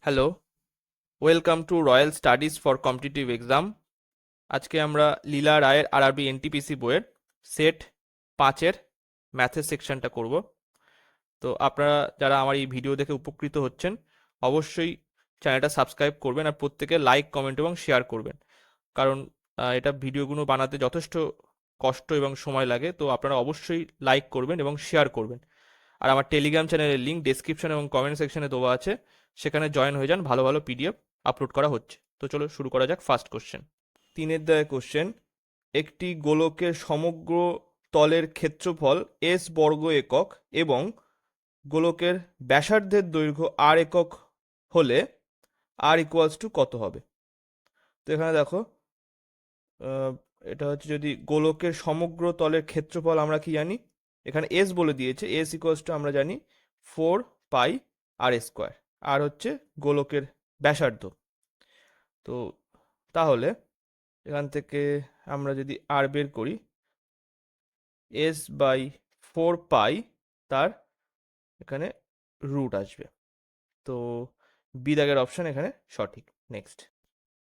Hello, welcome to royal studies for competitive exam. আজকে আমরা লীলা রায়ের আরআরবি এনটিপিসি বইয়ের সেট 5-এর ম্যাথের সেকশনটা করব। তো আপনারা যারা আমার এই ভিডিও দেখে উপকৃত হচ্ছেন, অবশ্যই চ্যানেলটা সাবস্ক্রাইব করবেন আর প্রত্যেকে লাইক, কমেন্ট এবং শেয়ার করবেন। কারণ এটা ভিডিওগুলো বানাতে যথেষ্ট কষ্ট এবং সময় লাগে, তো আপনারা অবশ্যই লাইক করবেন এবং শেয়ার করবেন। আর আমার টেলিগ্রাম চ্যানেলের লিঙ্ক ডেসক্রিপশন এবং কমেন্ট সেকশনে দেওয়া আছে, সেখানে জয়েন হয়ে যান। ভালো ভালো পিডিএফ আপলোড করা হচ্ছে। তো চলো শুরু করা যাক ফার্স্ট কোশ্চেন। 3 কোশ্চেন, একটি গোলকের সমগ্র তলের ক্ষেত্রফল এস বর্গ একক এবং গোলকের ব্যাসার্ধের দৈর্ঘ্য আর একক হলে আর ইকুয়ালস টু কত হবে? তো এখানে দেখো, আহ, এটা হচ্ছে যদি গোলকের সমগ্র তলের ক্ষেত্রফল আমরা কি জানি, এখানে এস বলে দিয়েছে, এস ইকুয়ালস টু আমরা জানি 4 পাই আর স্কোয়ার, আর হচ্ছে গোলকের ব্যাসার্ধ। তো তাহলে এখান থেকে আমরা যদি আর বের করি, S/4 পাই, তার এখানে রুট আসবে। তো বি দাগের অপশন এখানে সঠিক। নেক্সট,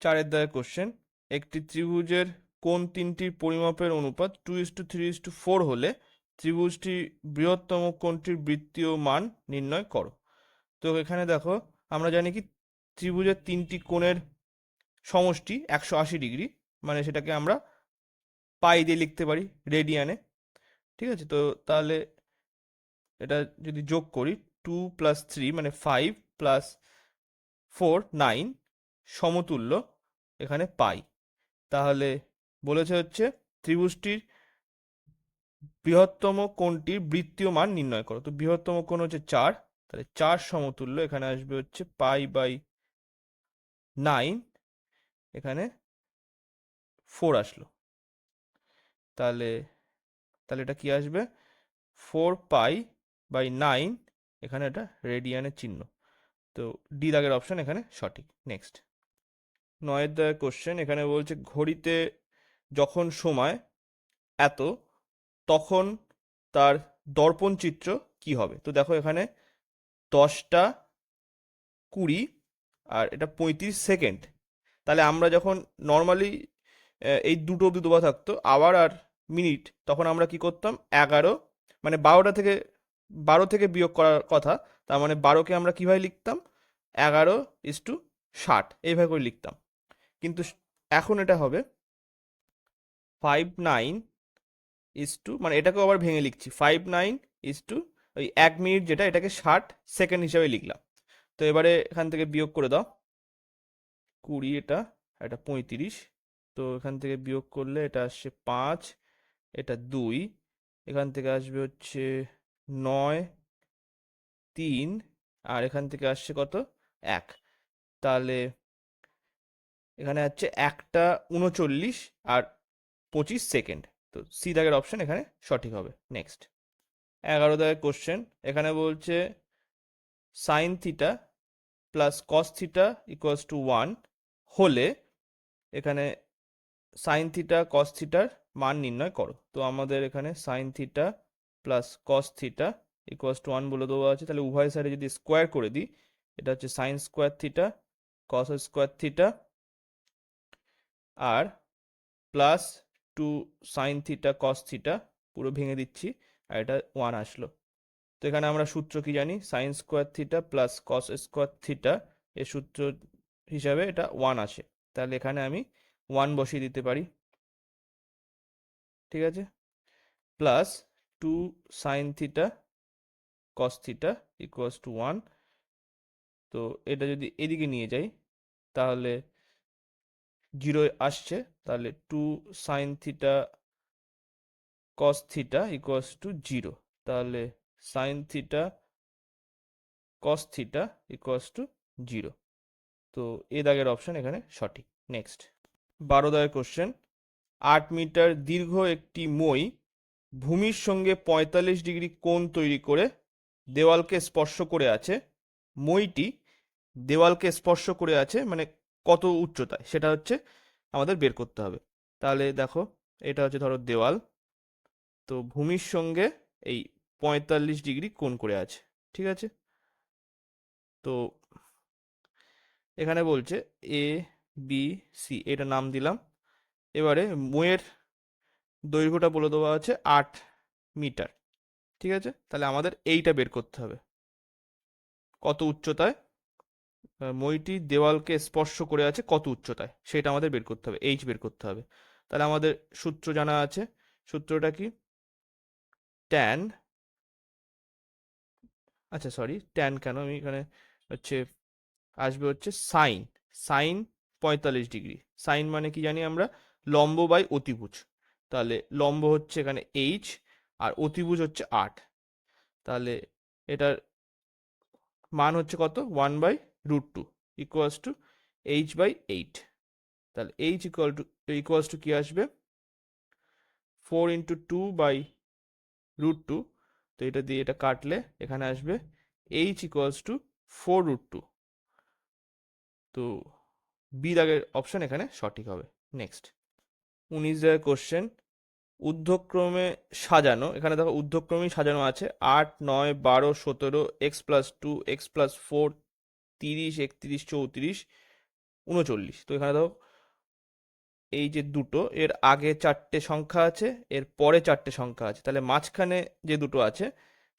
4 কোশ্চেন, একটি ত্রিভুজের কোন তিনটির পরিমাপের অনুপাত 2:3:4 হলে ত্রিভুজটি বৃহত্তম কোণটির বৃত্তীয় মান নির্ণয় করো। তো এখানে দেখো, আমরা জানি কি ত্রিভুজের তিনটি কোণের সমষ্টি 180 ডিগ্রি, মানে সেটাকে আমরা পাই দিয়ে লিখতে পারি রেডিয়ানে। ঠিক আছে, তো তাহলে এটা যদি যোগ করি, 2+3 মানে 5+4 9 সমতুল্য এখানে পাই। তাহলে বলেছে হচ্ছে ত্রিভুজটির বৃহত্তম কোণটির বৃত্তীয় মান নির্ণয় করো। তো বৃহত্তম কোণ হচ্ছে 4, তাহলে 4 সমতুল্য এখানে আসবে হচ্ছে পাই/9, এখানে 4 আসলো। তাহলে তাহলে এটা কি আসবে, 4 পাই/9, এখানে এটা রেডিয়ানের চিহ্ন। তো ডি দাগের অপশন এখানে সঠিক। নেক্সট, 9 কোশ্চেন, এখানে বলছে ঘড়িতে যখন সময় এত, তখন তার দর্পণ চিত্র কি হবে? তো দেখো এখানে 10টা 20 আর এটা 35 সেকেন্ড। তাহলে আমরা যখন নর্মালি এই দুটো অব্দি দেওয়া থাকতো আওয়ার আর মিনিট, তখন আমরা কি করতাম, 11 মানে 12 থেকে বিয়োগ করার কথা, তার মানে 12কে আমরা কিভাবে লিখতাম, 11:60 এইভাবে করে লিখতাম। কিন্তু এখন এটা হবে 59, মানে এটাকে আবার ভেঙে লিখছি, 59, ওই 1 মিনিট যেটা, এটাকে 60 সেকেন্ড হিসাবে লিখলাম। তো এবারে এখান থেকে বিয়োগ করে দাও, 20 এটা 35, তো এখান থেকে বিয়োগ করলে এটা আসছে 5, এটা 2, এখান থেকে আসবে হচ্ছে 9, 3, আর এখান থেকে আসছে কত, 1। তাহলে এখানে হচ্ছে 1:39 আর 25 সেকেন্ড। তো সি দাগের অপশন এখানে সঠিক হবে। নেক্সট, 11 কোশ্চেন, এখানে বলছে sine theta plus cos theta equals to 1 হলে এখানে সাইন থিটা কস থিটার মান নির্ণয় করো। তো আমাদের এখানে sine theta plus cos theta equals to 1 বলে দেওয়া আছে। তাহলে উভয় সাইডে যদি স্কোয়ার করে দিই, এটা হচ্ছে sine square theta cos square theta, আর প্লাস 2 sin θ cos θ, পুরো ভেঙে দিচ্ছি, আর এটা 1 আসলো। তো এখানে আমরা সূত্র কি জানি, sign square theta plus cos square theta, এর সূত্র হিসাবে এটা 1 আসে। তাহলে এখানে আমি 1 বসিয়ে দিতে পারি। ঠিক আছে, plus 2 sin θ cos θ equals to 1। তো এটা যদি এদিকে নিয়ে যাই, তাহলে 0 আসছে। তাহলে 2 sin θ cos θ ইকুয়ালস টু 0। তাহলে sine theta cos theta equals to 0। তো এ দাগের অপশন এখানে সঠিক। নেক্সট, 12 কোশ্চেন, 8 মিটার দীর্ঘ একটি মই ভূমির সঙ্গে 45 ডিগ্রি কোণ তৈরি করে দেওয়ালকে স্পর্শ করে আছে। মইটি দেওয়ালকে স্পর্শ করে আছে মানে কত উচ্চতায়, সেটা হচ্ছে আমাদের বের করতে হবে। তাহলে দেখো, এটা হচ্ছে ধরো দেওয়াল, তো ভূমির সঙ্গে এই 45 ডিগ্রি কোণ করে আছে। ঠিক আছে, তো এখানে বলছে এ বি সি, এটা নাম দিলাম। এবারে বইয়ের দৈর্ঘ্যটা বলে দেওয়া আছে 8 মিটার। ঠিক আছে, তাহলে আমাদের এইটা বের করতে হবে, কত উচ্চতায় মইটি দেওয়ালকে স্পর্শ করে আছে, কত উচ্চতায় সেটা আমাদের বের করতে হবে, এইচ বের করতে হবে। তাহলে আমাদের সূত্র জানা আছে, সূত্রটা কি, ট্যান, আচ্ছা সরি ট্যান কেন, আমি এখানে হচ্ছে আসবে হচ্ছে সাইন, সাইন 45 ডিগ্রি। সাইন মানে কি জানি আমরা, লম্ব বাই অতিভুজ। তাহলে লম্ব হচ্ছে এখানে এইচ আর অতিভুজ হচ্ছে 8। তাহলে এটার মান হচ্ছে কত, 1/√2 ইকুয়ালস টু h/8। তাহলে h ইকুয়ালস টু কি আসবে, 4 × 2/√2। তো এটা দিয়ে এটা কাটলে এখানে আসবে h ইকুয়ালস টু 4√2। তো বি দাগের অপশন এখানে সঠিক হবে। নেক্সট 19 দাগের কোশ্চেন, ঊর্ধ্বক্রমে সাজানো, এখানে দেখো ঊর্ধ্বক্রমেই সাজানো আছে 8, 9, 12, 17, x+2, x+4, 30, 31, 34, 39। তো এখানে দেখো এই যে দুটো, এর আগে 4টে সংখ্যা আছে, এর পরে 4টে সংখ্যা আছে, তাহলে মাঝখানে যে দুটো আছে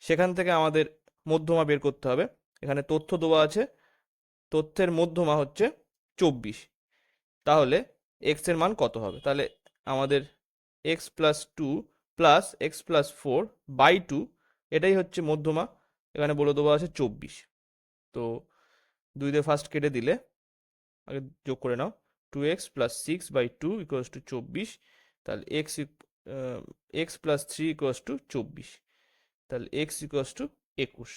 সেখান থেকে আমাদের মধ্যমা বের করতে হবে। এখানে তথ্য দেওয়া আছে, তথ্যের মধ্যমা হচ্ছে 24। তাহলে এক্স এর মান কত হবে, তাহলে আমাদের x+2 প্লাস x+4/2, এটাই হচ্ছে মধ্যমা, এখানে বলে দেওয়া আছে 24। তো 2 দিয়ে ফার্স্ট কেটে দিলে, আগে যোগ করে নাও, 2x প্লাস 6/2 ইকুয়ালস টু 24। তাহলে x+3 ইকুয়ালস টু 24, তাহলে x ইকুয়ালস টু 21।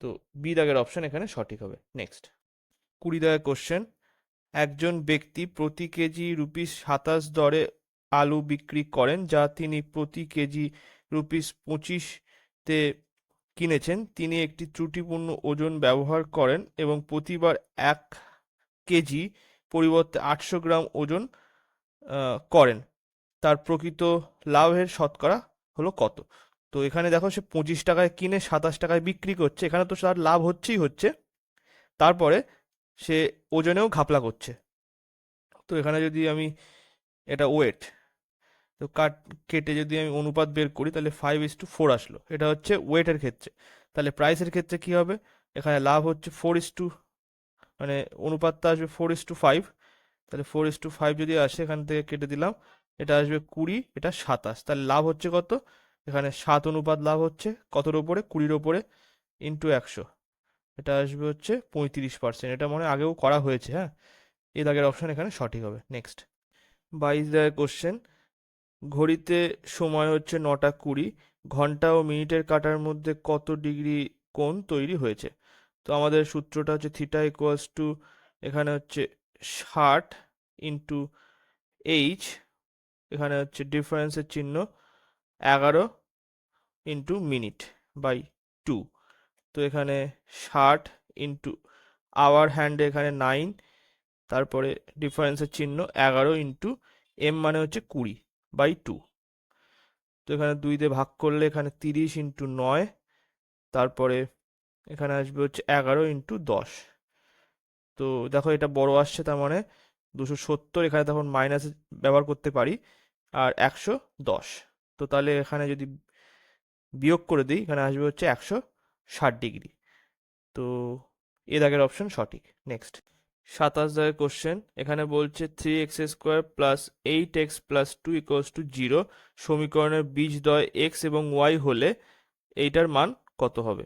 তো বি দাগের অপশন এখানে সঠিক হবে। নেক্সট 20 দাগের কোশ্চেন, একজন ব্যক্তি প্রতি কেজি ₹27 দরে আলু বিক্রি করেন, যা তিনি প্রতি কেজি ₹25-তে কিনেছেন। তিনি একটি ত্রুটিপূর্ণ ওজন ব্যবহার করেন এবং প্রতিবার 1 কেজি পরিবর্তে 800 গ্রাম ওজন করেন। তার প্রকৃত লাভের শতকরা হলো কত? তো এখানে দেখো সে 25 টাকায় কিনে 27 টাকায় বিক্রি করছে, এখানে তো তার লাভ হচ্ছেই হচ্ছে, তারপরে সে ওজনেও ঘাপলা করছে। তো এখানে যদি আমি এটা ওয়েট, তো কেটে যদি আমি অনুপাত বের করি তাহলে 5:4 আসলো, এটা হচ্ছে ওয়েটের ক্ষেত্রে। তাহলে প্রাইসের ক্ষেত্রে কি হবে, এখানে লাভ হচ্ছে 4:, মানে অনুপাতটা আসবে 4:5। তাহলে 4:5 যদি আসে, এখান থেকে কেটে দিলাম, এটা আসবে 20, এটা 27। তাহলে লাভ হচ্ছে কত, এখানে 7 অনুপাত লাভ হচ্ছে কতর ওপরে, 20-র ওপরে, ইন্টু 100, এটা আসবে হচ্ছে 35%। এটা মনে হয় আগেও করা হয়েছে, হ্যাঁ, এই দাগের অপশন এখানে সঠিক হবে। নেক্সট 22 দাগের কোশ্চেন, ঘড়িতে সময় হচ্ছে 9:20, ঘন্টা ও মিনিটের কাঁটার মধ্যে কত ডিগ্রি কোণ তৈরি হয়েছে? তো আমাদের সূত্রটা হচ্ছে থিটা ইকুয়ালস টু, এখানে হচ্ছে 60 ইন্টু এইচ, এখানে হচ্ছে ডিফারেন্সের চিহ্ন 11 ইন্টু মিনিট বাই 2। তো এখানে 60 ইন্টু আওয়ার হ্যান্ডে এখানে 9, তারপরে ডিফারেন্সের চিহ্ন 11 ইন্টু এম মানে হচ্ছে 20/2। তো এখানে 2 দিয়ে ভাগ করলে এখানে 30 ইন্টু 9, তারপরে এখানে আসবে হচ্ছে 11 ইন্টু 10। তো দেখো এটা বড় আসছে, তার মানে 270, এখানে তখন মাইনাস ব্যবহার করতে পারি, আর 110। তো তাহলে এখানে যদি বিয়োগ করে দিই, এখানে আসবে হচ্ছে 160 ডিগ্রি। তো এ দাগের অপশন সঠিক। নেক্সট 27 দাগের কোশ্চেন, এখানে বলছে 3x² plus 8x plus 2 equals to 0 সমীকরণের বীজদ্বয় x এবং y হলে এইটার মান কত হবে,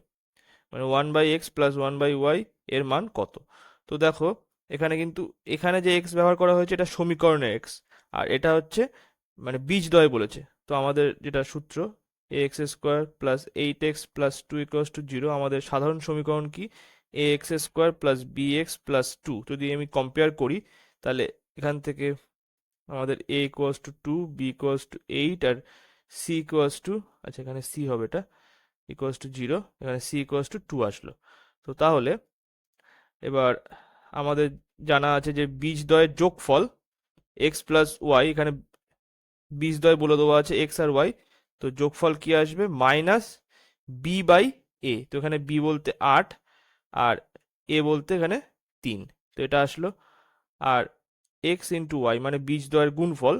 মানে 1/x প্লাস 1/y এর মান কত? তো দেখো এখানে কিন্তু, এখানে যে x ব্যবহার করা হয়েছে এটা সমীকরণের x, আর এটা হচ্ছে মানে বীজদ্বয় বলেছে। তো আমাদের যেটা সূত্র, ax² plus 8x plus 2 equals to 0, আমাদের সাধারণ সমীকরণ কি, ax² প্লাস bx প্লাস 2। যদি আমি কম্পেয়ার করি তাহলে এখান থেকে আমাদের a equals to 2, b equals to 8, আর c ইকুয়ালস টু, আচ্ছা এখানে c হবে, এটা ইকুয়ালস টু 0, এখানে c ইকুয়ালস টু 2 আসলো। তো তাহলে এবার আমাদের জানা আছে যে বীজদ্বয়ের যোগফল x প্লাস ওয়াই, এখানে বীজদ্বয় বলে দেওয়া আছে x আর y, তো যোগফল কি আসবে, মাইনাস b/a। তো এখানে b বলতে 8 আর a বলতে এখানে 3, তো এটা আসলো। আর এক্স ইন্টু ওয়াই মানে বীজদ্বয়ের গুণফল,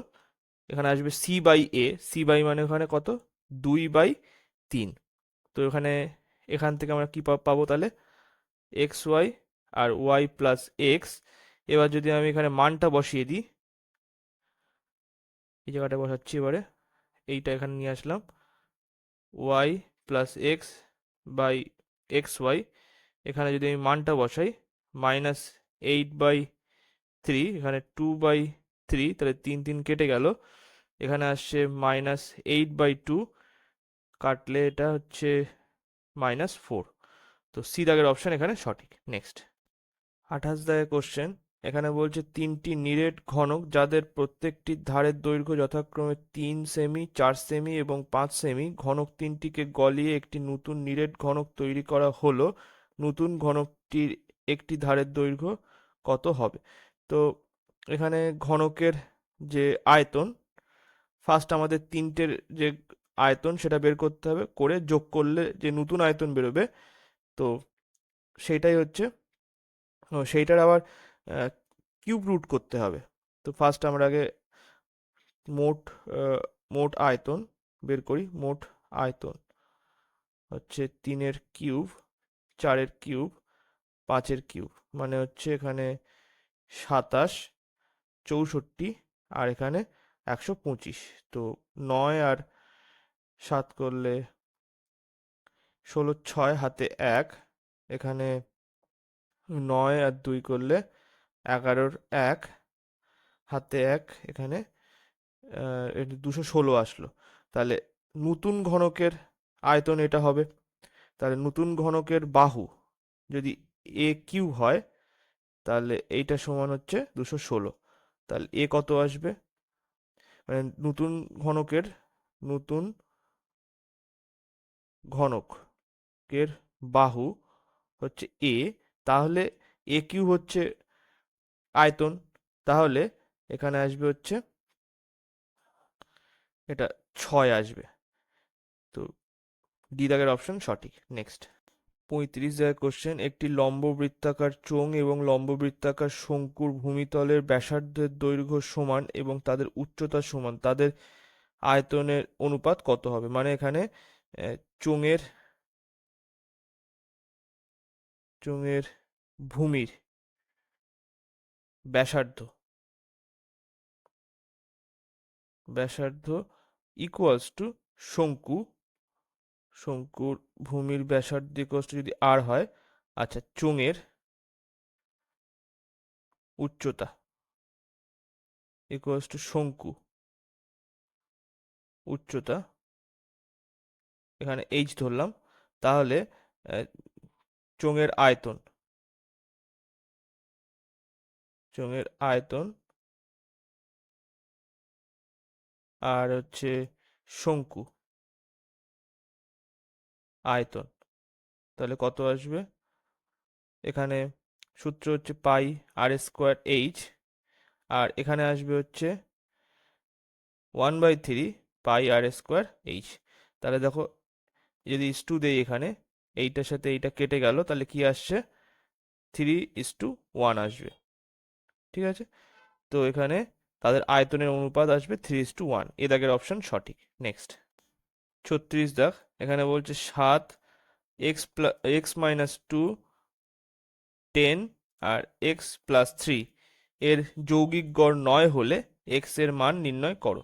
এখানে আসবে c by a. C by মানে ওখানে কত, 2/3। তো এখান থেকে আমরা কি পাবো তাহলে, এক্স ওয়াই আর ওয়াই প্লাস এক্স। এবার যদি আমি এখানে মানটা বসিয়ে দিই, এই জায়গাটা বসাচ্ছি এবারে, এইটা এখানে নিয়ে আসলাম, Y plus X by X Y. এখানে যদি আমি মানটা বসাই, -8/3, এখানে 2/3, তাহলে 3 কেটে গেল, এখানে আসছে -8/2, কাটলে এটা হচ্ছে -4। তো সি দাগের অপশন এখানে সঠিক। নেক্সট 28 দাগের কোশ্চেন। এখানে বলছে 3টি নিরেট ঘনক যাদের প্রত্যেকটির ধারের দৈর্ঘ্য যথাক্রমে 3 সেমি, 4 সেমি এবং 5 সেমি, ঘনক তিনটিকে গলিয়ে একটি নতুন নিরেট ঘনক তৈরি করা হলো, নতুন ঘনকটির একটি ধারের দৈর্ঘ্য কত হবে? তো এখানে ঘনকের যে আয়তন, ফার্স্ট আমাদের তিনটের যে আয়তন সেটা বের করতে হবে, করে যোগ করলে যে নতুন আয়তন বেরোবে, তো সেইটাই হচ্ছে, সেইটার আবার কিউব রুট করতে হবে। তো ফার্স্ট আমরা আগে মোট মোট আয়তন বের করি। মোট আয়তন হচ্ছে 3-এর কিউব, 4-এর কিউব, 5-এর কিউব, মানে হচ্ছে এখানে 27, 64, আর এখানে 125। তো 9 আর 7 করলে 16, 6 হাতে 1, এখানে 9 আর 2 করলে 11-র 1 হাতে 1, এখানে 216 আসলো। তাহলে নতুন ঘনকের আয়তন এটা হবে। তাহলে নতুন ঘনকের বাহু যদি AQ হয়, তাহলে এইটা সমান হচ্ছে 216। তাহলে এ কত আসবে, মানে নতুন ঘনকের বাহু হচ্ছে এ, তাহলে AQ হচ্ছে আয়তন, তাহলে এখানে আসবে হচ্ছে এটা 6 আসবে। তো ডি দাগের অপশন সঠিক। নেক্সট 35 দাগের কোশ্চেন। একটি লম্ব বৃত্তাকার চোঙ এবং লম্ব বৃত্তাকার শঙ্কুর ভূমিতলের ব্যাসার্ধের দৈর্ঘ্য সমান এবং তাদের উচ্চতা সমান, তাদের আয়তনের অনুপাত কত হবে? মানে এখানে চোঙের চোঙের ভূমির ব্যাসার্ধ ব্যাসার্ধ ইকুয়ালস টু শঙ্কুর ভূমির ব্যাসার্ধ ইকুয়ালস টু যদি আর হয়, আচ্ছা, চোঙের উচ্চতা ইকুয়ালস টু উচ্চতা, এখানে এইচ ধরলাম, তাহলে আহ, চোঙের আয়তন আর হচ্ছে শঙ্কু আয়তন, তাহলে কত আসবে? এখানে সূত্র হচ্ছে πr²h, আর এখানে আসবে হচ্ছে 1/3 πr²h। তাহলে দেখো, যদি ইস টু দেই এখানে, এইটার সাথে এইটা কেটে গেল, তাহলে কি আসছে, 3:1 আসবে। ঠিক আছে, তো এখানে তাদের আয়তনের অনুপাত আসবে 3:1। এ দাগের অপশন সঠিক। নেক্সট 36 দাগ। এখানে বলছে 7 x-2 10 আর x+3 এর যৌগিক গড় 9 হলে x এর মান নির্ণয় করো।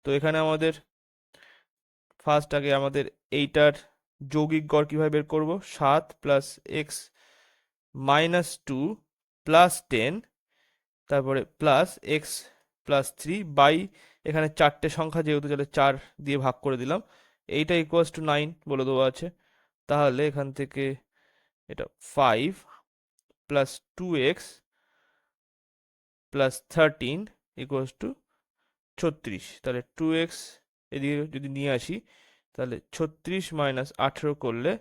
তো এখানে আমাদের ফার্স্ট আগে আমাদের এইটার যৌগিক গড় কিভাবে বের করব, 7 + x-2 +10, তারপরে প্লাস x+3 বাই, এখানে 4টে সংখ্যা যেহেতু, তাহলে 4 দিয়ে ভাগ করে দিলাম, এইটা ইকুয়ালস টু 9 বলে দেওয়া আছে। তাহলে এখান থেকে এটা 5 + 2x + 13 ইকুয়ালস টু 36। তাহলে 2x এদিকে যদি নিয়ে আসি, তাহলে 36 - 18 করলে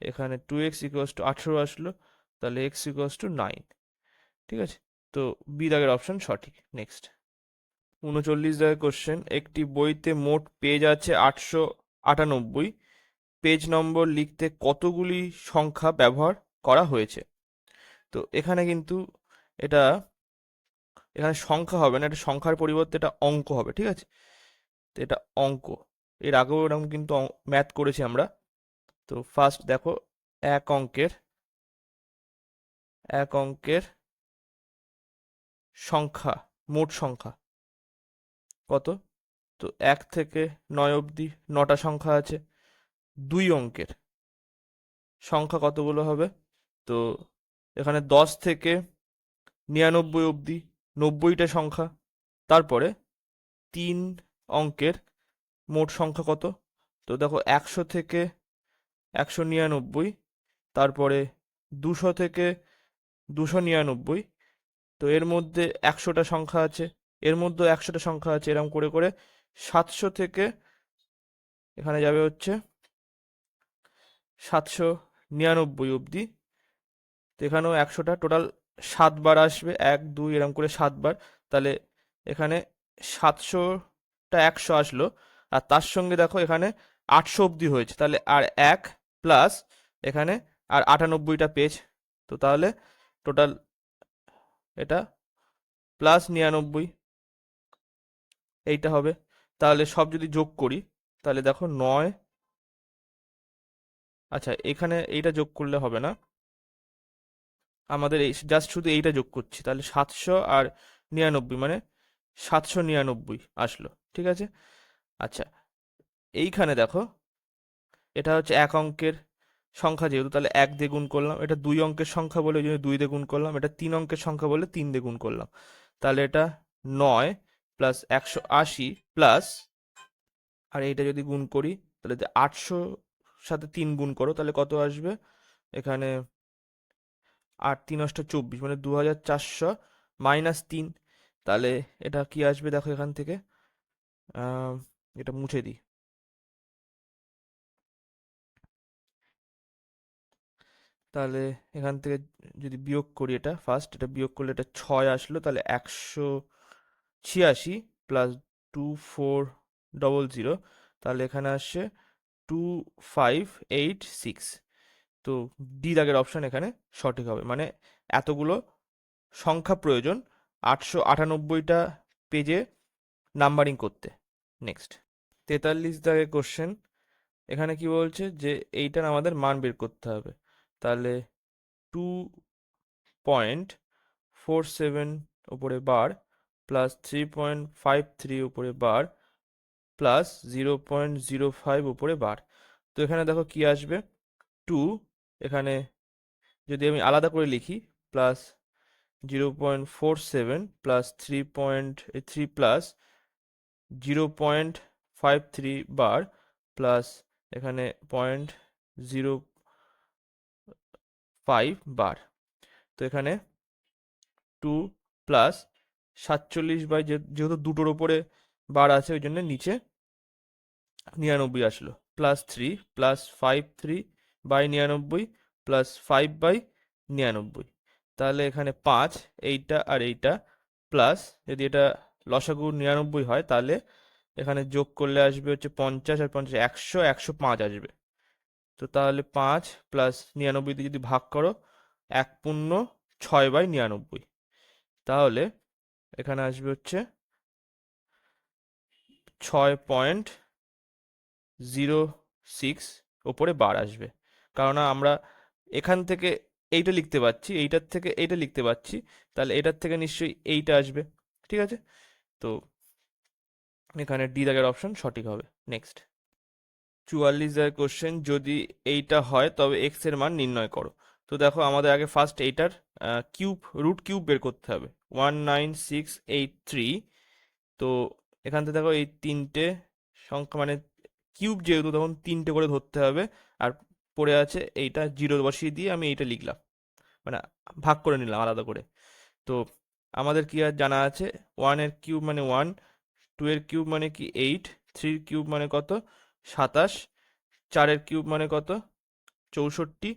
এখানে 2x ইকুয়ালস টু 18 আসলো, তাহলে x ইকুয়ালস টু 9। ঠিক আছে, তো বি দাগের অপশন সঠিক। নেক্সট 39 দাগের কোশ্চেন। একটি বইতে মোট পেজ আছে 898, পেজ নম্বর লিখতে কতগুলি সংখ্যা ব্যবহার করা হয়েছে? তো এখানে কিন্তু এটা এখানে সংখ্যা হবে না, এটা সংখ্যার পরিবর্তে এটা অঙ্ক হবে, ঠিক আছে? তো এটা অঙ্ক, এর আগেও এরকম কিন্তু ম্যাথ করেছি আমরা। তো ফার্স্ট দেখো, এক অঙ্কের এক অঙ্কের সংখ্যা, মোট সংখ্যা কত? তো 1 থেকে 9 অবধি 9টা সংখ্যা আছে। দুই অঙ্কের সংখ্যা কতগুলো হবে? তো এখানে 10 থেকে 99 অবধি 90টা সংখ্যা। তারপরে 3 অঙ্কের মোট সংখ্যা কত? তো দেখো 100 থেকে 199, তারপরে 200 থেকে 299। তো এর মধ্যে 100টা সংখ্যা আছে, এর মধ্যে 100টা সংখ্যা আছে, এরকম করে করে 700 থেকে এখানে যাবে হচ্ছে 799 অবধি। তো এখানেও 100টা, টোটাল 7 বার আসবে, 1 2 এরকম করে 7 বার। তাহলে এখানে 700টা 100 আসলো, আর তার সঙ্গে দেখো এখানে 800 অবধি হয়েছে, তাহলে আর 1 প্লাস এখানে আর 98টা পেজ। তো তাহলে টোটাল এটা প্লাস 99 এইটা হবে। তাহলে সব যদি যোগ করি, তাহলে দেখো 9, আচ্ছা এখানে এইটা যোগ করলে হবে না, আমাদের এই জাস্ট শুধু এইটা যোগ করছি, তাহলে 799 মানে 799 আসলো, ঠিক আছে? আচ্ছা, এইখানে দেখো, এটা হচ্ছে এক অঙ্কের সংখ্যা যেহেতু, তাহলে 1 দিয়ে গুণ করলাম। এটা দুই অঙ্কের সংখ্যা বলে ওই জন্য 2 দিয়ে গুণ করলাম। এটা 3 অঙ্কের সংখ্যা বলে 3 দিয়ে গুণ করলাম। তাহলে এটা 9 প্লাস 180 প্লাস, আর এইটা যদি গুণ করি তাহলে 800 সাথে 3 গুণ করো, তাহলে কত আসবে? এখানে 8 3 অষ্টা 24, মানে 2400 মাইনাস 3। তাহলে এটা কি আসবে দেখো এখান থেকে, আহ, এটা মুছে দিই। তাহলে এখান থেকে যদি বিয়োগ করি, এটা ফার্স্ট এটা বিয়োগ করলে এটা 6 আসলো, তাহলে 186 প্লাস 2400, তাহলে এখানে আসছে 2586। তো ডি দাগের অপশন এখানে সঠিক হবে, মানে এতগুলো সংখ্যা প্রয়োজন 898টা পেজে নাম্বারিং করতে। নেক্সট 43 দাগের কোশ্চেন, এখানে কি বলছে যে এইটার আমাদের মান বের করতে হবে। তাহলে 2.47 উপরে বার প্লাস 3.53 উপরে বার প্লাস 0.05 উপরে বার। তো এখানে দেখো কি আসবে, 2, এখানে যদি আমি আলাদা করে লিখি, প্লাস 0.47 প্লাস 3.3 প্লাস 0.53 বার প্লাস এখানে 0.05 বার। তো এখানে 2 প্লাস 47 বাই, যেহেতু দুটোর ওপরে বার আছে ওই জন্য নিচে 99 আসলো, plus 3 plus 53 by 99 plus 5 by 99। তাহলে এখানে 5, এইটা আর এইটা প্লাস, যদি এটা লসাগু 99 হয় তাহলে এখানে যোগ করলে আসবে হচ্ছে 50, আর 50 100, 105 আসবে। তো তাহলে 5 প্লাস 99 দিয়ে যদি ভাগ করো, 1.6/99, তাহলে এখানে আসবে হচ্ছে 6.06 ওপরে বার আসবে। কারণ আমরা এখান থেকে এইটা লিখতে পাচ্ছি, এইটার থেকে এইটা লিখতে পাচ্ছি, তাহলে এটার থেকে নিশ্চয়ই এইটা আসবে, ঠিক আছে? তো এখানে ডি দাগের অপশন সঠিক হবে। নেক্সট 44 দাগের কোশ্চেন, যদি এইটা হয় তবে এক্স এর মান নির্ণয় করো। তো দেখো আমাদের আগে ফার্স্ট এইটার রুট কিউব বের করতে হবে, 19683। তো এখান থেকে দেখো এই তিনটে সংখ্যা, মানে কিউব যেহেতু তখন তিনটে করে ধরতে হবে, আর পড়ে আছে এইটা, জিরো বসিয়ে দিয়ে আমি এইটা লিখলাম, মানে ভাগ করে নিলাম আলাদা করে। তো আমাদের কি আর জানা আছে, 1 এর কিউব মানে 1, 2 এর কিউব মানে কি 8, 3 এর কিউব মানে কত 27, 4 এর কিউব মানে কত 64,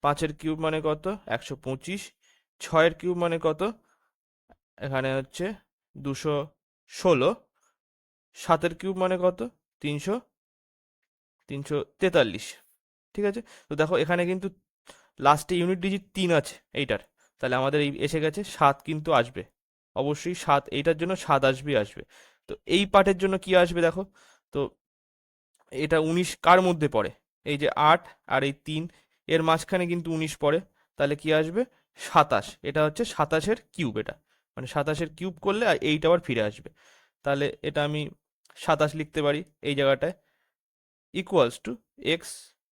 5 এর কিউব মানে কত 125, 6 এর কিউব মানে কত এখানে হচ্ছে 216, 7 এর কিউব মানে কত 343, ঠিক আছে? তো দেখো এখানে কিন্তু লাস্টে ইউনিট ডিজিট 3 আছে এইটার, তাহলে আমাদের এই এসে গেছে 7 কিন্তু আসবে, অবশ্যই 7, এইটার জন্য 7 আসবে। তো এই পার্টের জন্য কি আসবে দেখো, তো এটা 19 কার মধ্যে পড়ে, এই যে 8 আর এই 3 এর মাঝখানে কিন্তু 19 পড়ে, তাহলে কি আসবে 27, এটা হচ্ছে 27-এর কিউব, এটা মানে 27-এর কিউব করলে আর এইটা আবার ফিরে আসবে। তাহলে এটা আমি 27 লিখতে পারি এই জায়গাটায়, ইকুয়ালস টু এক্স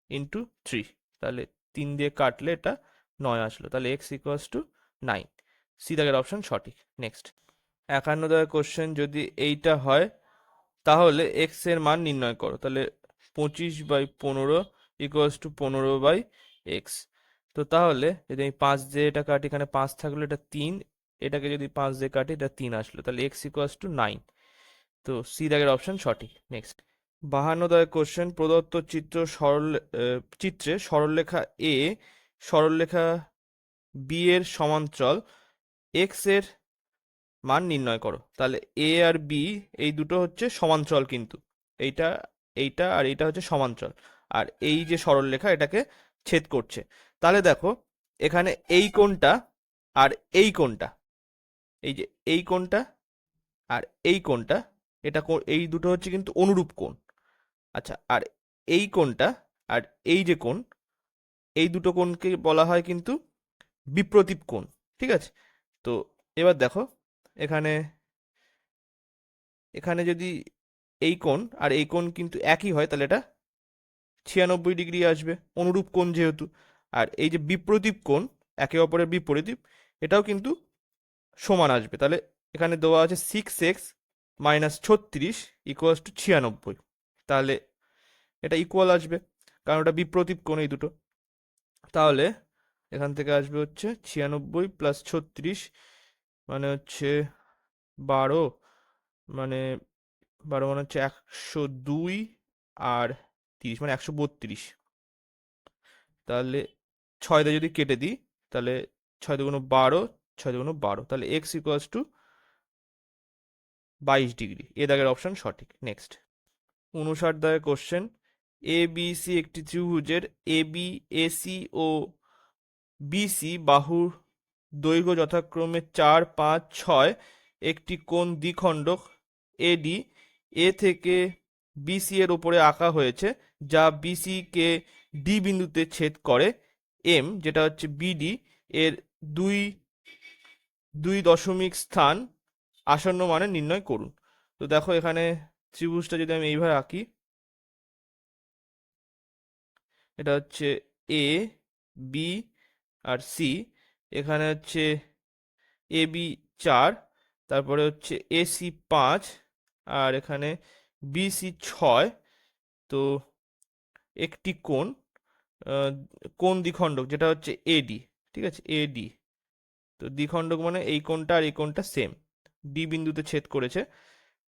ইন্টু 3, তাহলে 3 দিয়ে কাটলে এটা 9 আসলো, তাহলে এক্স ইকুয়ালস টু 9। সি দাগের অপশন সঠিক। নেক্সট 51 দাগের কোশ্চেন, যদি এইটা হয় তাহলে এক্স এর মান নির্ণয় করো, তাহলে 25/15 ইকুয়ালস টু 15/x। তো তাহলে যদি আমি 5 দিয়ে এটা কাটি, এখানে 5 থাকলো, এটা 3, এটাকে যদি 5 দিয়ে কাটি এটা 3 আসলো, তাহলে এক্স ইকুয়ালস টু 9। তো সি দাগের অপশন সঠিক। নেক্সট 52 দাগের কোশ্চেন, প্রদত্ত চিত্রে সরলরেখা এ সরলরেখা বি এর সমান্তরাল এক্স এর মান নির্ণয় করো। তাহলে এ আর বি এই দুটো হচ্ছে সমান্তরাল, কিন্তু এইটা এইটা আর এইটা হচ্ছে সমান্তরাল, আর এই যে সরলরেখা এটাকে ছেদ করছে। তাহলে দেখো এখানে এই কোণটা আর এই কোণটা, এই যে এই কোণটা আর এই কোণটা, এই দুটো হচ্ছে কিন্তু অনুরূপ কোণ। আচ্ছা, আর এই কোণটা আর এই যে কোণ, এই দুটো কোণকে বলা হয় কিন্তু বিপ্রতীপ কোণ। ঠিক আছে, তো এবার দেখো এখানে এখানে যদি এই কোণ আর এই কোণ কিন্তু একই হয়, তাহলে এটা 96 ডিগ্রি আসবে, অনুরূপ কোণ যেহেতু। আর এই যে বিপ্রতীপ কোণ, একে অপরের বিপরীত, এটাও কিন্তু সমান আসবে। তাহলে এখানে দেওয়া আছে 6x - 36 ইকুয়ালস টু 96, তাহলে এটা ইকুয়াল আসবে, কারণ ওটা বিপ্রতীপ কোণ এই দুটো। তাহলে এখান থেকে আসবে হচ্ছে 96 প্লাস 36 মানে হচ্ছে 12, মানে 12 মানে হচ্ছে 102 আর 30 মানে 132। তাহলে 6 দিয়ে যদি কেটে দিই, তাহলে 6 দুগুণ 12, 6 দুগুণ 12, তাহলে এক্স ইকুয়ালস টু 22 ডিগ্রি। এ দাগের অপশন সঠিক। নেক্সট 59 দাগের কোশ্চেন, এ বি সি একটি ত্রিভুজের A B, AC O BC বাহুর দৈর্ঘ্য যথাক্রমে 4, 5, 6, একটি কোণ দ্বিখণ্ডক এডি এ থেকে বিসি এর উপরে আঁকা হয়েছে, যা বিসি কে ডি বিন্দুতে ছেদ করে। এম, যেটা হচ্ছে বিডি এর দুই দুই দশমিক স্থান আসন্ন মানে নির্ণয় করুন। তো দেখো এখানে ত্রিভুজটা যদি আমি এইভাবে আঁকি, এটা হচ্ছে এ বি আর সি, এখানে হচ্ছে এ বি 4, তারপরে হচ্ছে এসি 5, আর এখানে বিসি 6। তো একটি কোণ কোণ দ্বিখণ্ডক যেটা হচ্ছে এডি, ঠিক আছে এডি, তো দ্বিখণ্ডক মানে এই কোণটা আর এই কোণটা সেম, ডি বিন্দুতে ছেদ করেছে।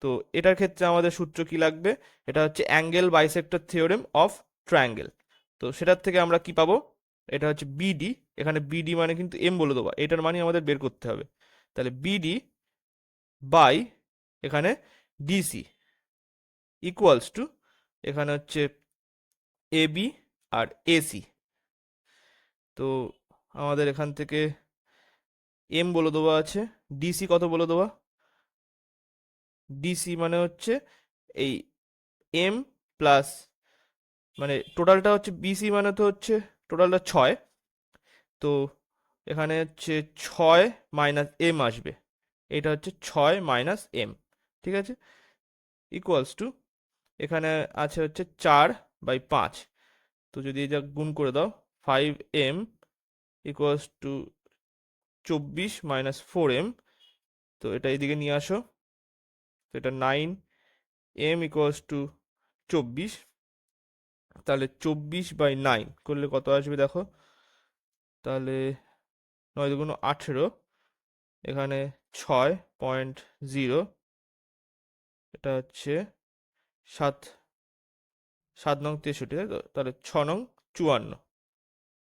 তো এটার ক্ষেত্রে আমাদের সূত্র কি লাগবে, এটা হচ্ছে angle bisector theorem of triangle. তো সেটার থেকে আমরা কি পাবো, এটা হচ্ছে বিডি, এখানে বিডি মানে কিন্তু এম বলে দেবো, এটার মানে আমাদের বের করতে হবে। তাহলে বিডি বাই এখানে ডিসি ইকুয়ালস টু, এখানে হচ্ছে এবি আর এসি। তো আমাদের এখান থেকে এম বলে দেওয়া আছে, ডিসি কত বলে দেওয়া, ডিসি মানে হচ্ছে এই এম প্লাস, মানে টোটালটা হচ্ছে বিসি মানে তো হচ্ছে টোটালটা 6, তো এখানে হচ্ছে 6 মাইনাস এম আসবে, এটা হচ্ছে 6 মাইনাস এম, ঠিক আছে, ইকুয়ালস টু এখানে আছে হচ্ছে 4/5, তো যদি এটা গুণ করে দাও 5m equals to 24 minus 4m, তো এটা এইদিকে নিয়ে আসো, তো এটা 9m ইকুয়ালস টু 24, তাহলে 24/9 করলে কত আসবে দেখো, তাহলে 9 দুগুণ 18, এখানে 6.0, এটা হচ্ছে 7 7 নং 63, তাই তো, তাহলে 6 নং 54,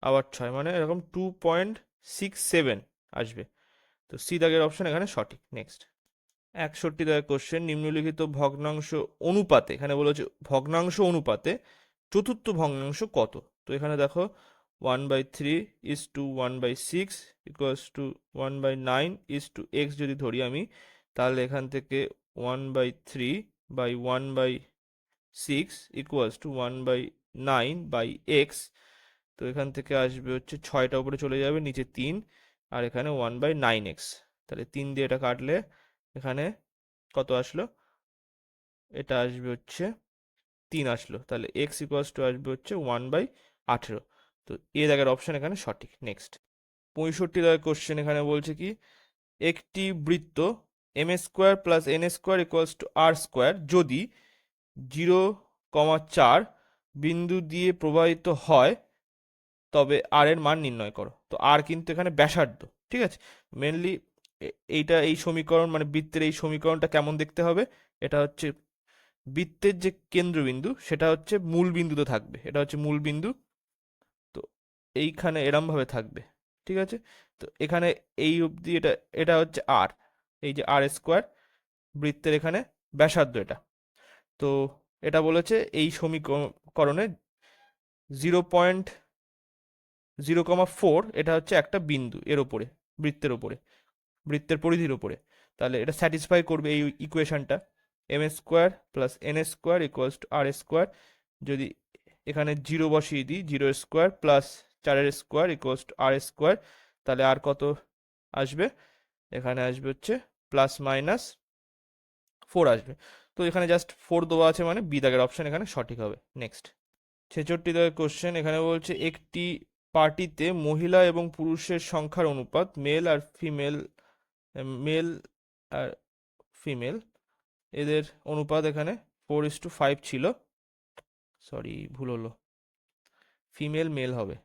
আবার 6 মানে এরকম 2.67 আসবে। তো সি দাগের অপশন এখানে সঠিক। নেক্সট 61 দাগের কোশ্চেন, নিম্নলিখিত ভগ্নাংশ অনুপাতে, এখানে বলেছে ভগ্নাংশ অনুপাতে চতুর্থ ভগ্নাংশ কত। তো এখানে দেখো 1/3 is to 1/6 equals to 1/9 is to x যদি ধরি আমি, তাহলে এখান থেকে 1/3/1/6 ইকুয়ালস টু 1/9/x। তো এখান থেকে আসবে হচ্ছে 6টা উপরে চলে যাবে, নিচে 3, আর এখানে 1/9x। তাহলে 3 দিয়ে এটা কাটলে এখানে কত আসলো? এটা আসবে হচ্ছে 3 আসলো। তাহলে এক্স ইকুয়ালস টু আসবে হচ্ছে 1/18। তো এ দাগের অপশন এখানে সঠিক। নেক্সট 65 দাগের কোশ্চেন এখানে বলছে কি, একটি বৃত্ত m² plus n² equals to r² যদি 0,4 বিন্দু দিয়ে প্রবাহিত হয় তবে আর এর মান নির্ণয় করো। তো আর কিন্তু এখানে ব্যাসার্ধ, ঠিক আছে। মেনলি এইটা, এই সমীকরণ মানে বৃত্তের এই সমীকরণটা কেমন দেখতে হবে? এটা হচ্ছে বৃত্তের যে কেন্দ্রবিন্দু সেটা হচ্ছে মূল বিন্দুতে থাকবে, এটা হচ্ছে মূল বিন্দু। তো এইখানে এরম ভাবে থাকবে, ঠিক আছে। তো এখানে এই অবধি এটা, এটা হচ্ছে আর, এই যে r², বৃত্তের এখানে ব্যাসার্ধ এটা। তো এটা বলেছে এই সমীকরণে 0.0,4 এটা হচ্ছে একটা বিন্দু এর ওপরে, বৃত্তের ওপরে, বৃত্তের পরিধির ওপরে। তাহলে এটা স্যাটিসফাই করবে এই ইকুয়েশনটা, m² plus n² equals to r²। যদি এখানে 0 বসিয়ে দিই, 0² প্লাস 4² ইকুয়ালস টু r², তাহলে আর কত আসবে? এখানে আসবে হচ্ছে ±4 আসবে। তো এখানে জাস্ট 4 দেওয়া আছে, মানে বি দাগের অপশন এখানে সঠিক হবে। নেক্সট 66 দাগের কোশ্চেন এখানে বলছে, একটি পার্টিতে মহিলা এবং পুরুষের সংখ্যার অনুপাত মেল আর ফিমেল, মেল আর ফিমেল এদের অনুপাত এখানে 4:5 ছিল। সরি, ভুল হলো, ফিমেল মেল হবে,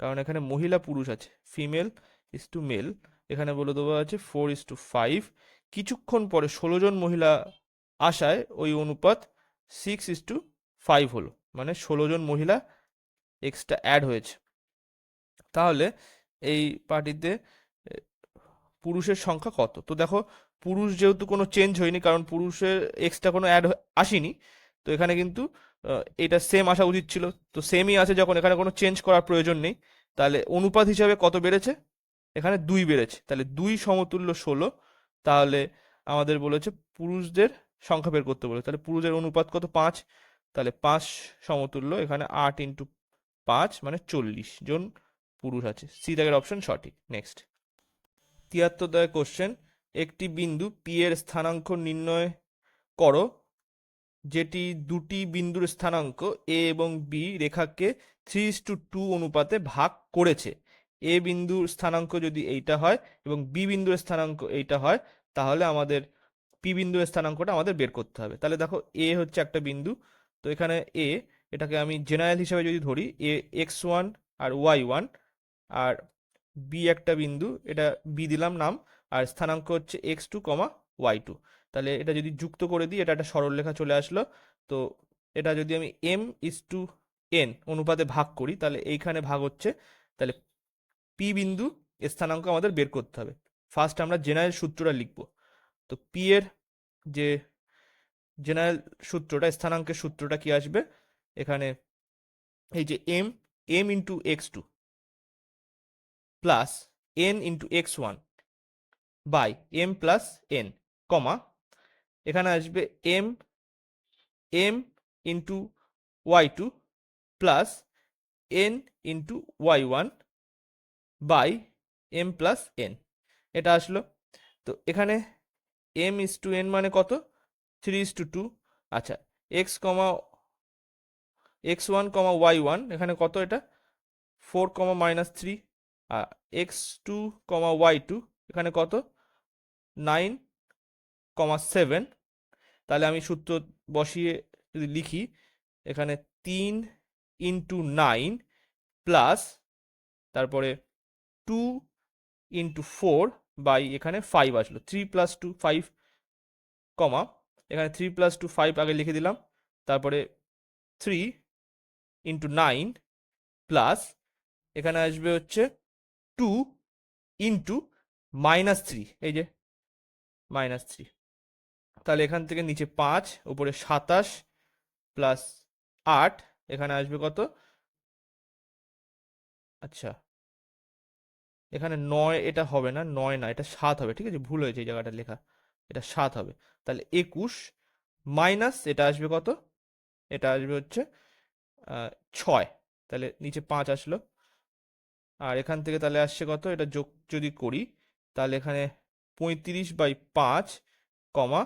কারণ এখানে মহিলা পুরুষ আছে, ফিমেল ইস টু মেল। এখানে বলে দেওয়া আছে 4:5। কিছুক্ষণ পরে 16 জন মহিলা আসায় ওই অনুপাত 6:5 হলো, মানে 16 জন মহিলা এক্সট্রা অ্যাড হয়েছে। তাহলে এই পার্টিতে পুরুষের সংখ্যা কত? তো দেখো, পুরুষ যেহেতু কোনো চেঞ্জ হয়নি, কারণ পুরুষের এক্সট্রা কোনো অ্যাড আসেনি, তো এখানে কিন্তু এটা সেম আসা উচিত ছিল। তো সেমই আছে যখন, এখানে কোনো চেঞ্জ করার প্রয়োজন নেই। তাহলে অনুপাত হিসাবে কত বেড়েছে? এখানে 2 বেড়েছে, তাহলে 2 সমতুল্য 16। তাহলে আমাদের বলেছে পুরুষদের সংখ্যা বের করতে বলে, তাহলে পুরুষের অনুপাত কত? 5। তাহলে 5 সমতুল্য এখানে 8 × 5 মানে 40 জন পুরুষ আছে। সি দাগের অপশন সঠিক। নেক্সট 73 দাগের কোশ্চেন, একটি বিন্দু পি এর স্থানাঙ্ক নির্ণয় করো যেটি দুটি বিন্দুর স্থানাঙ্ক এ এবং বি রেখাকে 3:2 অনুপাতে ভাগ করেছে। এ বিন্দুর স্থানাঙ্ক যদি এইটা হয় এবং বি বিন্দুর স্থানাঙ্ক এইটা হয়, তাহলে আমাদের পি বিন্দুর স্থানাঙ্কটা আমাদের বের করতে হবে। তাহলে দেখো, এ হচ্ছে একটা বিন্দু, তো এখানে এ, এটাকে আমি জেনারেল হিসাবে যদি ধরি, এ x1 আর y1, আর বি একটা বিন্দু, এটা বি দিলাম নাম, আর স্থানাঙ্ক হচ্ছে x2, y2। তাহলে এটা যদি যুক্ত করে দিই, এটা একটা সরলরেখা চলে আসলো। তো এটা যদি আমি m:n অনুপাতে ভাগ করি, তাহলে এইখানে ভাগ হচ্ছে, তাহলে পি বিন্দু স্থানাঙ্ক আমাদের বের করতে হবে। ফার্স্ট আমরা জেনারেল সূত্রটা লিখব। তো পি এর যে জেনারেল সূত্রটা, স্থানাঙ্কের সূত্রটা কি আসবে? এখানে এই যে m × x2 plus n × x1 by m plus n, comma, এখানে আসবে m m × y2 plus n × y1 by m plus n। এটা আসলো। তো এখানে m:n মানে কত? 3:2। আচ্ছা, x, x1, y1 এখানে কত? এটা 4, -3। আর x2, y2 এখানে কত? 9, 7। তাহলে আমি সূত্র বসিয়ে যদি লিখি, এখানে 3 × 9 প্লাস, তারপরে 2 × 4 বাই এখানে 5 আসলো, 3 + 2 5, কমা, এখানে 3 + 2 5 আগে লিখে দিলাম, তারপরে 3 × 9 প্লাস এখানে আসবে হচ্ছে 2 × -3, এই যে -3। তাহলে এখান থেকে নিচে 5, উপরে 27 প্লাস 8, এখানে আসবে কত? আচ্ছা, এখানে 9 এটা হবে না, 9 না, এটা 7 হবে, ঠিক আছে, ভুল হয়েছে এই জায়গাটা লেখা, এটা 7 হবে। তাহলে 21 মাইনাস এটা আসবে কত, এটা আসবে হচ্ছে 6, তাহলে নিচে 5 আসলো। আর এখান থেকে তাহলে আসছে কত, এটা যোগ যদি করি তাহলে এখানে 35/5 কমা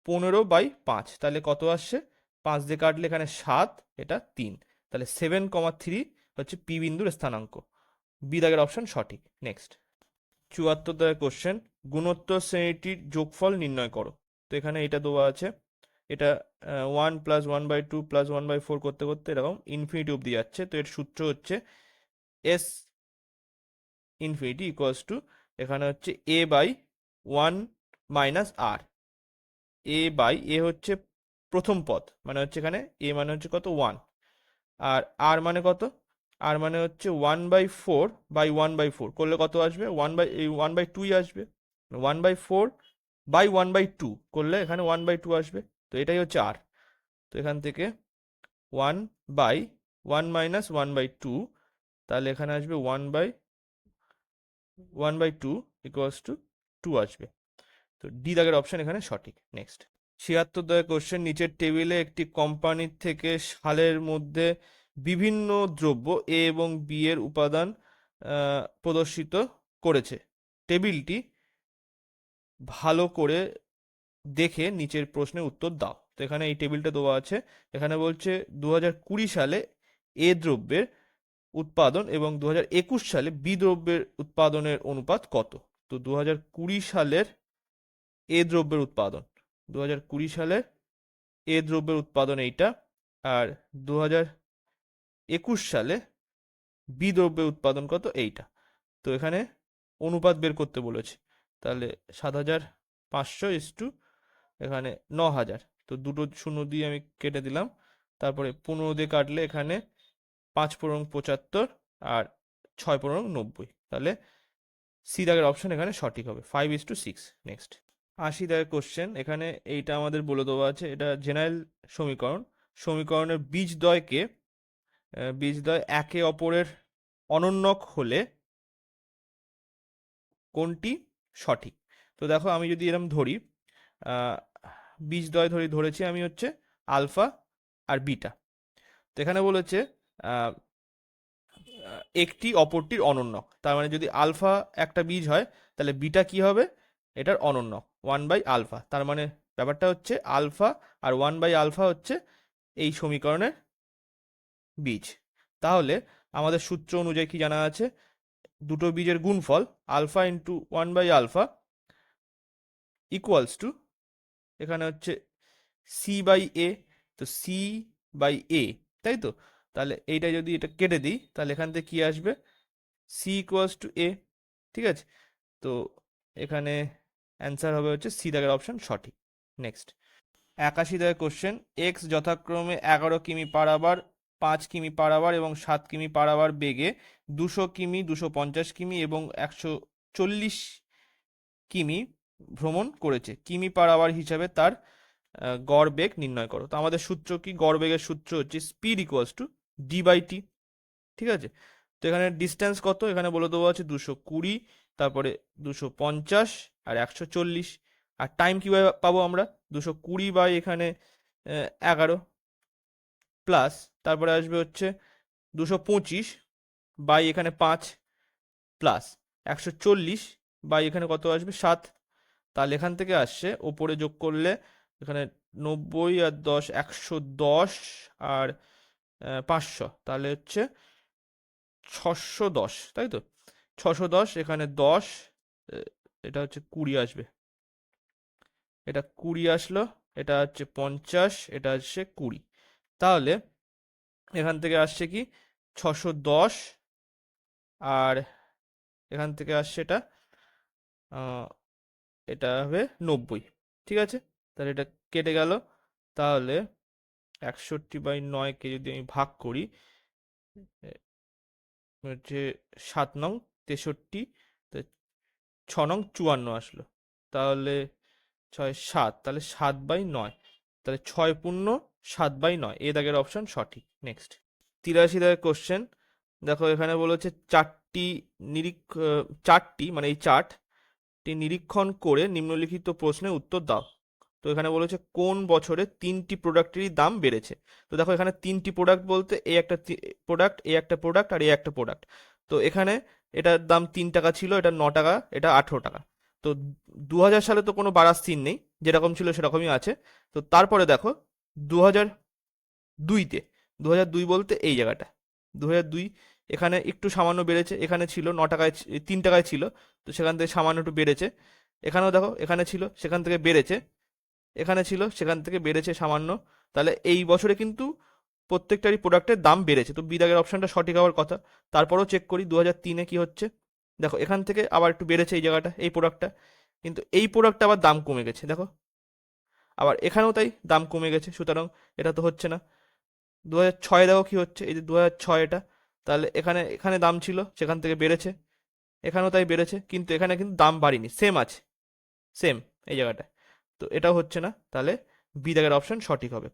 15/5, তাহলে কত আসছে, 5 দিয়ে কাটলে এখানে 7, এটা 3, তাহলে 7,3 হচ্ছে পি বিন্দুর স্থানাঙ্ক। বি দাগের অপশন সঠিক। নেক্সট, 74 দাগের কোশ্চেন, গুণোত্তর শ্রেণীটির যোগফল নির্ণয় করো। তো এখানে এটা দেওয়া আছে, এটা 1 + 1/2 + 1/4 করতে করতে এরকম ইনফিনিটি অব্দি যাচ্ছে। তো এর সূত্র হচ্ছে এস ইনফিনিটি ইকুয়ালস টু, এখানে হচ্ছে a/1 - r। এ হচ্ছে প্রথম পদ, মানে হচ্ছে এখানে এ মানে হচ্ছে কত 1, আর আর মানে কত, আর মানে হচ্ছে 1/4/1/4 করলে কত আসবে, 1/2 আসবে। 1/4/1/2 করলে এখানে 1/2 আসবে। তো এটাই হচ্ছে আর। তো এখান থেকে 1/1 - 1/2, তাহলে এখানে আসবে 1/2 ইকুয়ালস টু 2 আসবে। তো ডি দাগের অপশন এখানে সঠিক। নেক্সট, 76 দাগের কোশ্চেন, নিচের টেবিলে একটি কোম্পানির থেকে সালের মধ্যে বিভিন্ন দ্রব্য এ এবং বি এর উপাদান প্রদর্শিত করেছে। টেবিলটি ভালো করে দেখে নিচের প্রশ্নের উত্তর দাও। তো এখানে এই টেবিলটা দেওয়া আছে, এখানে বলছে 2020 সালে এ দ্রব্যের উৎপাদন এবং 2021 সালে বি দ্রব্যের উৎপাদনের অনুপাত কত। তো 2020 সালের এ দ্রব্যের উৎপাদন, 2020 সালের এ দ্রব্যের উৎপাদন এইটা, আর 2021 সালে বি দ্রব্যের উৎপাদন কত এইটা। তো এখানে অনুপাত বের করতে বলেছে, তাহলে 7,500 এখানে 9,000, তো দুটো শূন্য দিয়ে আমি কেটে দিলাম, তারপরে 15 দিয়ে কাটলে এখানে 5×75 আর 6×90, তাহলে সি দাগের অপশন এখানে সঠিক হবে, 5:6। নেক্সট, 80 দাগের কোশ্চেন, এখানে এইটা আমাদের বলে দেওয়া আছে, এটা জেনারেল সমীকরণ, সমীকরণের বীজদ্বয় একে অপরের অনন্যক হলে কোনটি সঠিক। তো দেখো আমি যদি এরকম ধরি, বীজদ্বয় ধরেছি আমি হচ্ছে আলফা আর বিটা। তো এখানে বলেছে একটি অপরটির অনন্যক, তার মানে যদি আলফা একটা বীজ হয় তাহলে বিটা কি হবে, এটার অনন্যক 1/α। তার মানে ব্যাপারটা হচ্ছে আলফা আর 1/α হচ্ছে এই সমীকরণের বীজ। তাহলে আমাদের সূত্র অনুযায়ী কি জানা আছে, দুটো বীজের গুণফল আলফা ইন্টু 1/α ইকুয়ালস টু, এখানে হচ্ছে c/a, তো c/a, তাই তো। তাহলে এইটা যদি এটা কেটে দিই তাহলে এখান থেকে কি আসবে, c ইকুয়ালস টু a, ঠিক আছে। তো এখানে অ্যান্সার হবে হচ্ছে সি দাগের অপশন সঠিক। নেক্সট, 81 দাগের কোশ্চেন, এক্স যথাক্রমে 11 কিমি পার আওয়ার, 5 কিমি পার আওয়ার এবং 7 কিমি পার আওয়ার বেগে 200 কিমি, 250 কিমি এবং 140 কিমি ভ্রমণ করেছে। কিমি পার আওয়ার হিসাবে তার গড় বেগ নির্ণয় করো। তো আমাদের সূত্র কি, গড় বেগের সূত্র হচ্ছে স্পিড ইকুয়ালস টু ডি/টি, ঠিক আছে। তো এখানে ডিস্টেন্স কত, এখানে বলে দেওয়া আছে 220, তারপরে 250 আর 140। আর টাইম কিভাবে পাবো আমরা, 220 এখানে 11 প্লাস, তারপরে আসবে হচ্ছে 225 এখানে 5 প্লাস 140 এখানে কত আসবে 7। তাহলে এখান থেকে আসছে ওপরে যোগ করলে এখানে 90 আর 10 110 আর 500, তাহলে হচ্ছে 610, তাই তো। 610 এখানে 10, এটা হচ্ছে 20 আসবে, এটা 20 আসলো, এটা হচ্ছে 50, এটা হচ্ছে 20। তাহলে এখান থেকে আসছে কি 610, আর এখান থেকে আসছে এটা এটা হবে 90, ঠিক আছে। তাহলে এটা কেটে গেল, তাহলে 61/9কে যদি আমি ভাগ করি হচ্ছে 7 নং 63, 6 নং 54 আসলো, তাহলে 6 7, তাহলে 7/9, তাহলে 6×7/9, এ দাগের অপশন সঠিক। নেক্সট, 83 দাগের কোশ্চেন, দেখো এখানে বলেছে চারটি মানে এই চার্টটি নিরীক্ষণ করে নিম্নলিখিত প্রশ্নের উত্তর দাও। তো এখানে বলেছে কোন বছরে তিনটি প্রোডাক্টেরই দাম বেড়েছে। তো দেখো এখানে তিনটি প্রোডাক্ট বলতে এই একটা প্রোডাক্ট, এই একটা প্রোডাক্ট আর এই একটা প্রোডাক্ট। তো এখানে এটার দাম 3 টাকা ছিল, এটা 9 টাকা, এটা 18 টাকা। তো 2000 সালে তো কোনো বাড়ার সিন নেই, যেরকম ছিল সেরকমই আছে। তো তারপরে দেখো 2002-তে, 2002 বলতে এই জায়গাটা, 2002 এখানে একটু সামান্য বেড়েছে, এখানে ছিল 9 টাকায়, 3 টাকায় ছিল, তো সেখান থেকে সামান্য একটু বেড়েছে। এখানেও দেখো এখানে ছিল, সেখান থেকে বেড়েছে, এখানে ছিল, সেখান থেকে বেড়েছে সামান্য। তাহলে এই বছরে কিন্তু প্রত্যেকটারই প্রোডাক্টের দাম বেড়েছে, তো বি দাগের অপশনটা সঠিক হওয়ার কথা। তারপরেও চেক করি 2003-এ কি হচ্ছে। দেখো এখান থেকে আবার একটু বেড়েছে এই জায়গাটা, এই প্রোডাক্টটা, কিন্তু এই প্রোডাক্টটা আবার দাম কমে গেছে দেখো, আবার এখানেও তাই দাম কমে গেছে, সুতরাং এটা তো হচ্ছে না। 2006 দেখো কি হচ্ছে, এই যে 2006 এটা, তাহলে এখানে এখানে দাম ছিল, সেখান থেকে বেড়েছে, এখানেও তাই বেড়েছে, কিন্তু এখানে কিন্তু দাম বাড়েনি, সেম আছে, সেম এই জায়গাটায়। তো এটাও হচ্ছে না, তাহলে বি দাগের অপশন সঠিক হবে।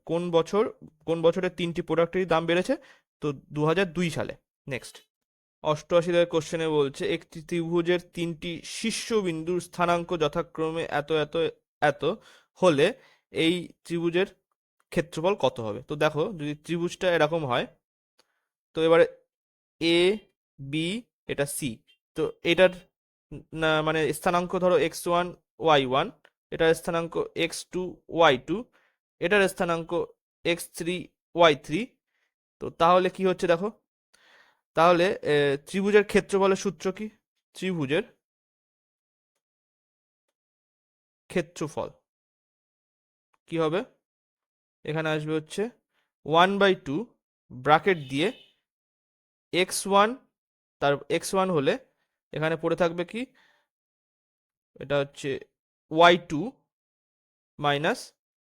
কোন বছরে তিনটি প্রোডাক্টেরই দাম বেড়েছে? তো 2002 সালে। নেক্সট, 88 দাগের কোশ্চেনে বলছে একটি ত্রিভুজের তিনটি শীর্ষবিন্দুর স্থানাঙ্ক যথাক্রমে এত এত এত হলে এই ত্রিভুজের ক্ষেত্রফল কত হবে। তো দেখো যদি ত্রিভুজটা এরকম হয়, তো এবারে এ বি, এটা সি, তো এটার না মানে স্থানাঙ্ক ধরো x1 y1, এটার স্থানাঙ্ক x2 y2, এটার স্থানাঙ্ক x3 y3। তো তাহলে কি হচ্ছে দেখো, তাহলে ত্রিভুজের ক্ষেত্রফলের সূত্র কি? ত্রিভুজের ক্ষেত্রফল কি হবে? এখানে আসবে হচ্ছে 1/2 ব্র্যাকেট দিয়ে x1, তার x1 হলে এখানে পড়ে থাকবে কি, এটা হচ্ছে y2 মাইনাস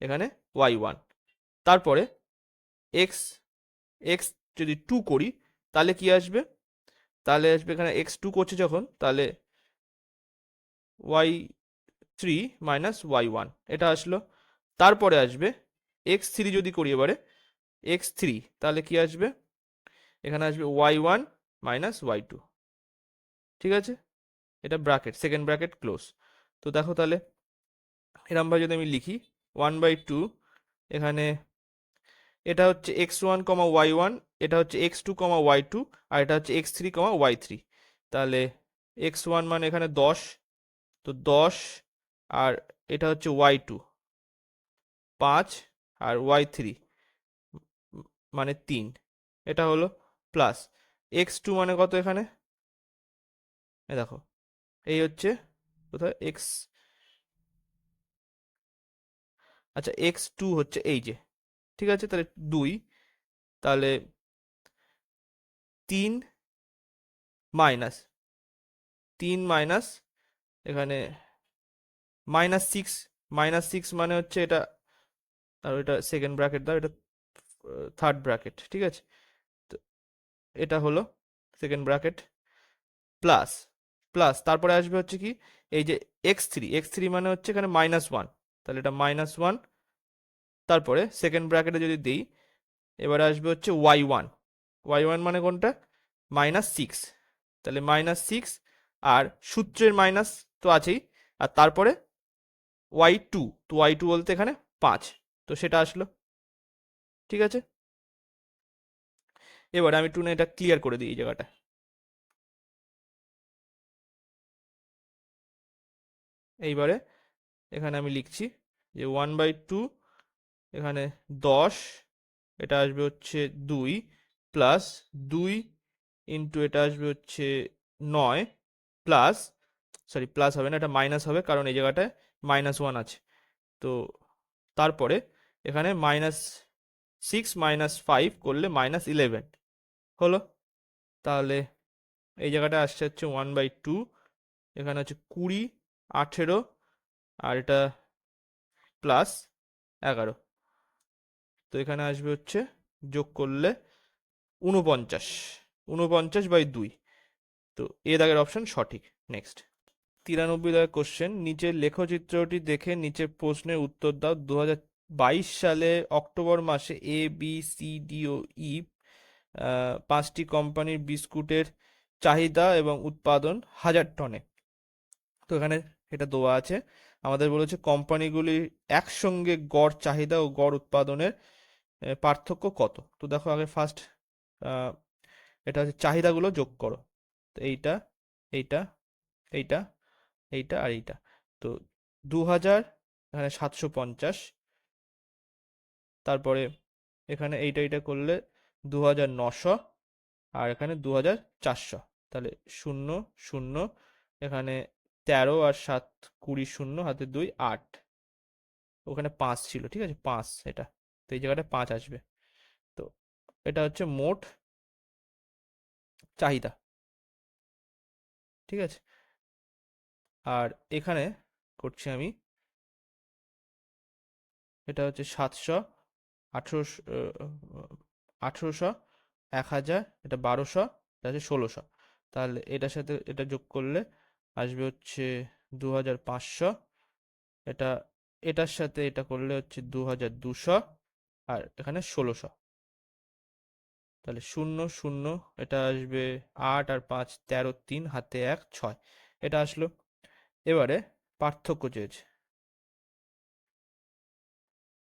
এখানে y1। তারপরে x x যদি 2 করি, তাহলে কি আসবে? তাহলে আসবে এখানে x2 করছে যখন, তাহলে y3 মাইনাস y1 এটা আসলো। তারপরে আসবে x3 যদি করি এবারে, x3, তাহলে কি আসবে? এখানে আসবে y1 মাইনাস y2। ঠিক আছে, এটা ব্র্যাকেট, সেকেন্ড ব্র্যাকেট ক্লোজ। তো দেখো তাহলে এরমভাবে যদি আমি লিখি 1/2, এখানে এটা হচ্ছে x1, y1, এটা হচ্ছে x2, y2, আর এটা হচ্ছে x3, y3। তাহলে x1 মানে এখানে 10, তো 10, আর এটা হচ্ছে y2 5, আর y3 মানে 3, এটা হলো প্লাস x2 মানে কত এখানে, এ দেখো এই হচ্ছে কোথায় আচ্ছা x2 হচ্ছে এই যে, ঠিক আছে, তাহলে 2, তাহলে 3 মাইনাস, 3 মাইনাস এখানে -6, -6 মানে হচ্ছে এটা, আর এটা সেকেন্ড ব্র্যাকেট দাও, এটা থার্ড ব্র্যাকেট, ঠিক আছে। তো এটা হলো সেকেন্ড ব্র্যাকেট প্লাস, তারপরে আসবে হচ্ছে কি, এই যে x3 মানে হচ্ছে এখানে -1, তাহলে এটা -1, তারপরে সেকেন্ড ব্র্যাকেটে যদি দিই, এবারে আসবে হচ্ছে y1 মানে কোনটা, -6, তাহলে -6, আর সূত্রের মাইনাস তো আছেই, আর তারপরে y2, তো y2 বলতে এখানে 5, তো সেটা আসলো। ঠিক আছে, এবারে আমি টুনে এটা ক্লিয়ার করে দিই এই জায়গাটা। এইবারে এখানে আমি লিখছি যে 1/2, এখানে 10, এটা আসবে হচ্ছে 2, প্লাস 2 ইন্টু এটা আসবে হচ্ছে 9, প্লাস, সরি প্লাস হবে না, এটা মাইনাস হবে, কারণ এই জায়গাটায় -1 আছে। তো তারপরে এখানে -6 -5 করলে -11 হলো। তাহলে এই জায়গাটা আসছে হচ্ছে 1/2, এখানে হচ্ছে 20, 18, আর এটা প্লাস 11, তো এখানে আসবে হচ্ছে যোগ করলে 49, 49/2। তো এ দাগের অপশন সঠিক। নেক্সট, 93 দাগের কোশ্চেন, নিচের লেখচিত্রটি দেখে নিচের প্রশ্নের উত্তর দাও। 2022 সালে অক্টোবর মাসে এ বি সি ডি ও ই 5টি কোম্পানির বিস্কুটের চাহিদা এবং উৎপাদন 1000 টনে। তো এখানে এটা দেওয়া আছে, আমাদের বলেছে কোম্পানিগুলির একসঙ্গে গড় চাহিদা ও গড় উৎপাদনের পার্থক্য কত। তো দেখো আগে ফার্স্ট এটা হচ্ছে চাহিদাগুলো যোগ করো। তো এইটা, এইটা, এইটা, এইটা আর এইটা। তো 2000, এখানে 750, তারপরে এখানে এইটা এইটা করলে 2900, আর এখানে 2400। তাহলে 0 0, এখানে 13 আর 7 20, 0 হাতে 2 8, ওখানে 5 ছিল, ঠিক আছে 5 এটা, তো এই জায়গাটা 5 আসবে। তো এটা হচ্ছে মোট চাহিদা, ঠিক আছে। আর এখানে করছি আমি, এটা হচ্ছে 700, 1800, 1800, 1000, এটা 1200, এটা হচ্ছে 1600। তাহলে এটার সাথে এটা যোগ করলে আসবে হচ্ছে 2500, এটা এটার সাথে এটা করলে হচ্ছে 2200, আর এখানে 1600। তাহলে 0 0, এটা আসবে 8 আর 5 13, 3 হাতে 1 6, এটা আসলো। এবারে পার্থক্য চেয়েছে,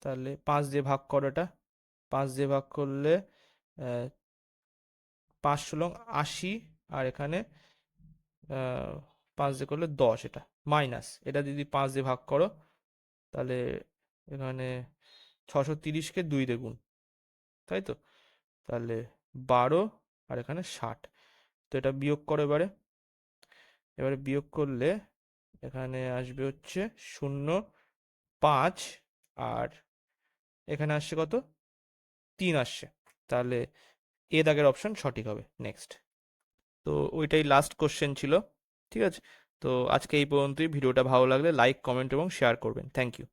তাহলে 5 দিয়ে ভাগ করো এটা, 5 দিয়ে ভাগ করলে 5 ষোলো 80, আর এখানে 5 দিয়ে করলে 10, এটা মাইনাস, এটা যদি 5 দিয়ে ভাগ করো তাহলে এখানে 630কে 2 দিয়ে গুণ, তাই তো। তাহলে 12, আর এখানে 60। তো এটা বিয়োগ করো এবারে, এবারে বিয়োগ করলে এখানে আসবে হচ্ছে 0 5, আর এখানে আসছে কত, 3 আসছে। তাহলে এ দাগের অপশন সঠিক হবে। নেক্সট। তো ওইটাই লাস্ট কোশ্চেন ছিল, ঠিক আছে। তো আজকে এই পর্যন্তই। ভিডিওটা ভালো লাগলে লাইক, কমেন্ট এবং শেয়ার করবেন। Thank you.